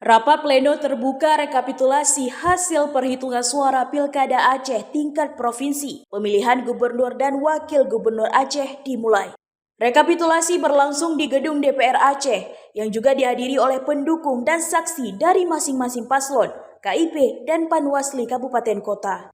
Rapat pleno terbuka rekapitulasi hasil perhitungan suara Pilkada Aceh tingkat provinsi, pemilihan gubernur dan wakil gubernur Aceh dimulai. Rekapitulasi berlangsung di gedung DPR Aceh yang juga dihadiri oleh pendukung dan saksi dari masing-masing paslon, KIP, dan Panwasli Kabupaten Kota.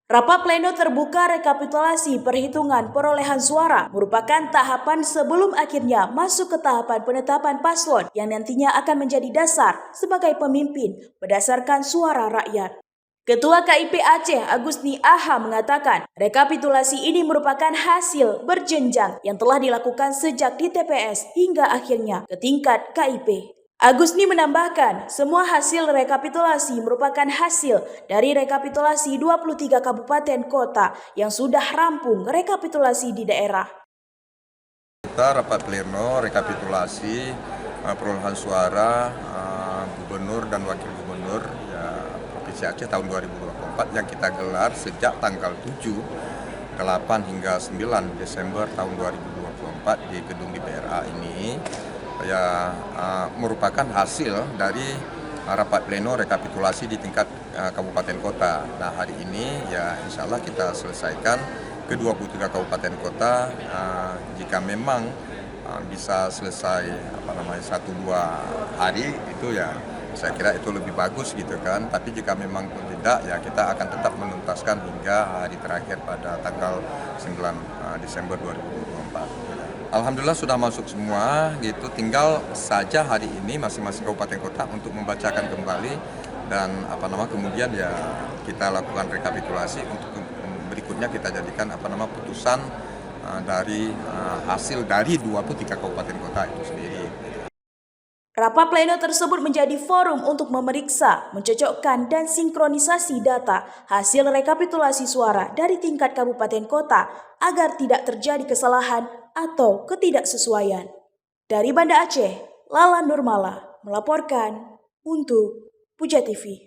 Rapat pleno terbuka rekapitulasi perhitungan perolehan suara merupakan tahapan sebelum akhirnya masuk ke tahapan penetapan paslon yang nantinya akan menjadi dasar sebagai pemimpin berdasarkan suara rakyat. Ketua KIP Aceh Agusni Aha mengatakan rekapitulasi ini merupakan hasil berjenjang yang telah dilakukan sejak di TPS hingga akhirnya ke tingkat KIP. Agusni menambahkan, semua hasil rekapitulasi merupakan hasil dari rekapitulasi 23 kabupaten kota yang sudah rampung rekapitulasi di daerah. Kita rapat pleno rekapitulasi perolehan suara gubernur dan wakil gubernur Provinsi Aceh tahun 2024 yang kita gelar sejak tanggal 7, 8 hingga 9 Desember tahun 2024 di gedung DPRA ini merupakan hasil dari rapat pleno rekapitulasi di tingkat kabupaten kota. Nah, hari ini insya Allah kita selesaikan ke 23 kabupaten kota. Jika memang bisa selesai 1-2 hari itu saya kira itu lebih bagus gitu kan. Tapi jika memang tidak kita akan tetap menuntaskan hingga hari terakhir pada tanggal 9 Desember 2024. Alhamdulillah sudah masuk semua gitu, tinggal saja hari ini masing-masing kabupaten kota untuk membacakan kembali dan kemudian kita lakukan rekapitulasi untuk berikutnya kita jadikan putusan dari hasil dari 23 kabupaten kota itu sendiri. Rapat pleno tersebut menjadi forum untuk memeriksa, mencocokkan, dan sinkronisasi data hasil rekapitulasi suara dari tingkat kabupaten kota agar tidak terjadi kesalahan atau ketidaksesuaian. Dari Banda Aceh, Lala Nurmala melaporkan untuk Puja TV.